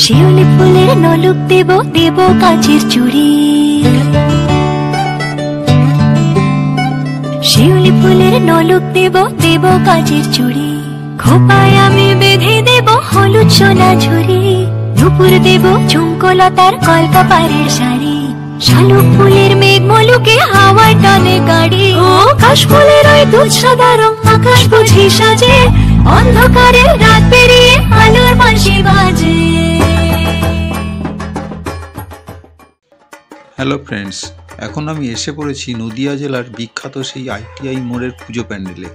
শিউলি ফুলের নলুক দেব দেব কাচের চুড়ি, শিউলি ফুলের নলুক দেব দেব কাচের চুড়ি, খোপায় আমি বেঁধে দেব হলুদ সোনা ঝুড়ি, নুপুর দেব ঝুমকোলতার কলকাপাড়ের শাড়ি, শালুক ফুলের মেঘ মলুকে হাওয়ার টানে গাড়ি, ও কাশ ফুলের ওই দুধ সাদা রং আকাশ বুঝি সাজে, অন্ধকারে রাত পেরিয়ে আলোর বাঁশি বাজে। হ্যালো ফ্রেন্ডস, এখন আমি এসে পড়েছি নদিয়া জেলার বিখ্যাত সেই আইটিআই মোড়ের পুজো প্যান্ডেলে।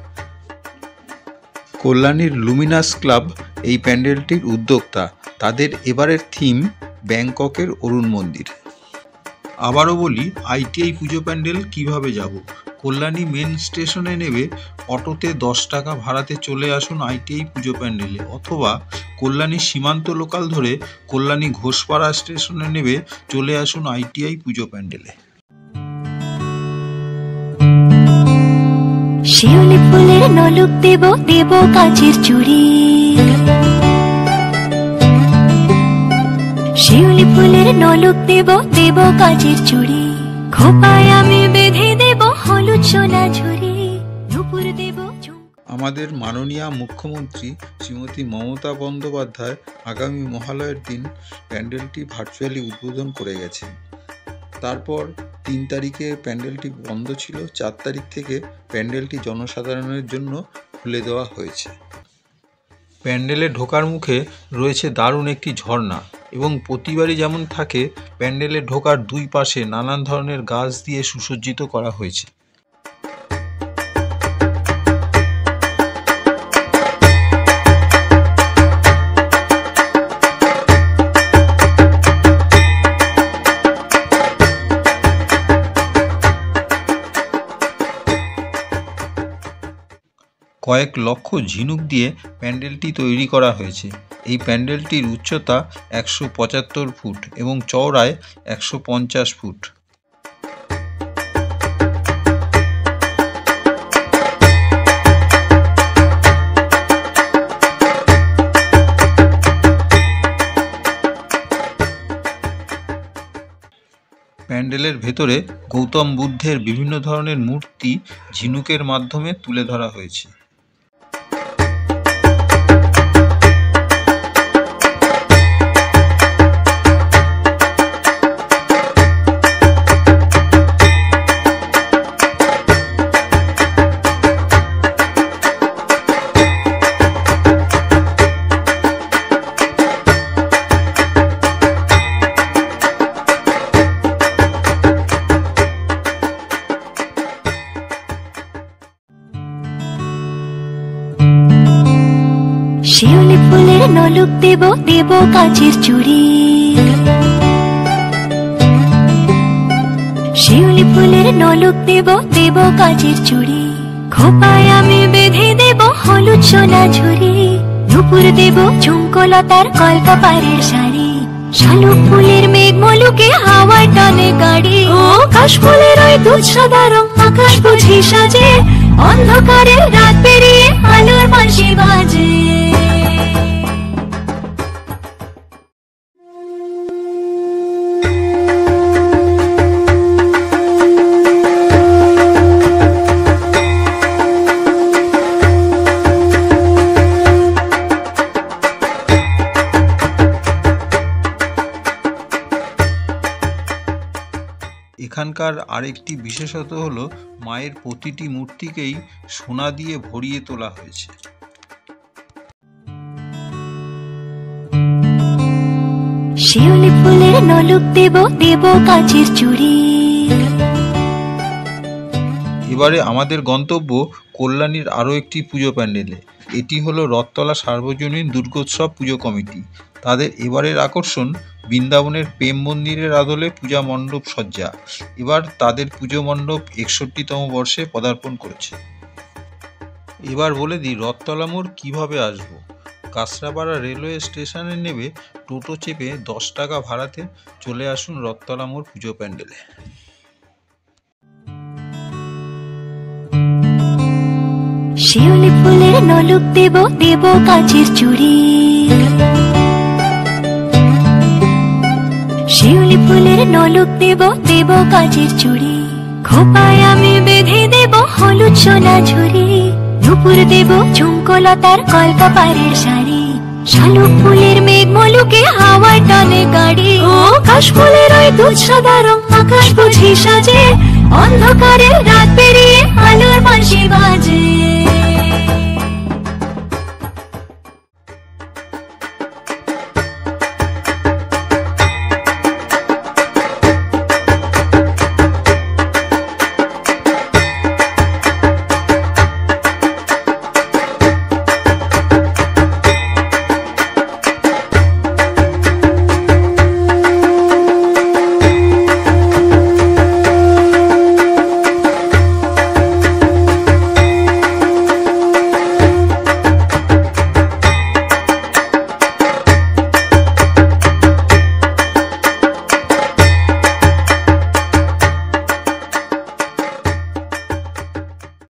কল্যাণীর লুমিনাস ক্লাব এই প্যান্ডেলটির উদ্যোক্তা। তাদের এবারের থিম ব্যাংককের অরুণ মন্দির। আবারও বলি, আইটিআই পুজো প্যান্ডেল কিভাবে যাব। কল্যাণী মেন স্টেশনে নেবে অটোতে 10 টাকা ভাড়াতে চলে আসুন আইটিআই পুজো প্যান্ডেলে, অথবা কল্যাণী সীমান্ত লোকাল ধরে কল্যাণী ঘোষপাড়া স্টেশনে নেবে চলে আসুন আইটিআই পুজো প্যান্ডেলে। শিউলি ফুলের নলুক দেব দেব কাচের চুড়ি, শিউলি ফুলের নলুক দেব দেব কাচের চুড়ি, খোপায় আমি বেঁধে দেব হলুদ সোনা ঝুড়ি, নুপুর দেব। আমাদের মাননীয় মুখ্যমন্ত্রী শ্রীমতী মমতা বন্দ্যোপাধ্যায় আগামী মহালয়ের দিন প্যান্ডেলটি ভার্চুয়ালি উদ্বোধন করে গেছেন। তারপর 3 তারিখে প্যান্ডেলটি বন্ধ ছিল, 4 তারিখ থেকে প্যান্ডেলটি জনসাধারণের জন্য খুলে দেওয়া হয়েছে। প্যান্ডেলে ঢোকার মুখে রয়েছে দারুণ একটি ঝর্ণা, এবং প্রতিবারই যেমন থাকে প্যান্ডেলে ঢোকার দুই পাশে নানান ধরনের গাছ দিয়ে সুসজ্জিত করা হয়েছে। কয়েক লক্ষ ঝিনুক দিয়ে প্যান্ডেলটি তৈরি করা হয়েছে। এই প্যান্ডেলটির উচ্চতা 175 ফুট এবং চওড়ায় 150 ফুট। প্যান্ডেলের ভেতরে গৌতম বুদ্ধের বিভিন্ন ধরনের মূর্তি ঝিনুকের মাধ্যমে তুলে ধরা হয়েছে। শিউলি ফুলের নলুক দেব দেব কাচের চুড়ি, শিউলি ফুলের নলুক দেব দেব কাচের চুড়ি, খোপায় আমি বেঁধে দেব হলুদ সোনা ঝুড়ি, নুপুর দেব ঝুমকোলতার কলকাপাড়ের শাড়ি, শালুক ফুলের মেঘ মলুকে হাওয়ার টানে গাড়ি, ও কাশ ফুলের ওই দুধ সাদা রং আকাশ বুঝি সাজে, অন্ধকারে রাত পেরিয়ে আলোর বাঁশি বাজে। এখানকার আরেকটি বিশেষত্ব হলো মায়ের প্রতিটি মূর্তিকেই সোনা দিয়ে ভরিয়ে তোলা হয়েছে। শিউলি ফুলের নলুক দেব দেব কাচের চুড়ি। এবারে আমাদের গন্তব্য কল্যাণীর আরও একটি পুজো প্যান্ডেলে। এটি হলো রথতলা সার্বজনীন দুর্গোৎসব পুজো কমিটি। তাদের এবারের আকর্ষণ বৃন্দাবনের প্রেম মন্দিরের আদলে পূজা মণ্ডপ সজ্জা। এবার তাদের পুজো মণ্ডপ 61তম বর্ষে পদার্পণ করেছে। এবার বলে দিই রথতলা মোড় কীভাবে আসবো। কাঁচরাপাড়া রেলওয়ে স্টেশনে নেবে টোটো চেপে 10 টাকা ভাড়াতে চলে আসুন রথতলা মোড় পুজো প্যান্ডেলে। শিউলি ফুলের নলুক দেব দেব কাচের চুড়ি, শিউলি ফুলের নলুক দেব দেব কাচের চুড়ি, খোপায় আমি বেঁধে দেব হলুদ সোনা ঝুড়ি, নুপুর দেব ঝুমকোলতার কলকাপাড়ের শাড়ি, শালুক ফুলের মেঘ মলুকে হাওয়ায় টানে গাড়ি, ও কাশ ফুলের ওই দুধ সাদা রং আকাশ বুঝি সাজে, অন্ধকারের রাত পেরিয়ে আলোর বাঁশি বাজে।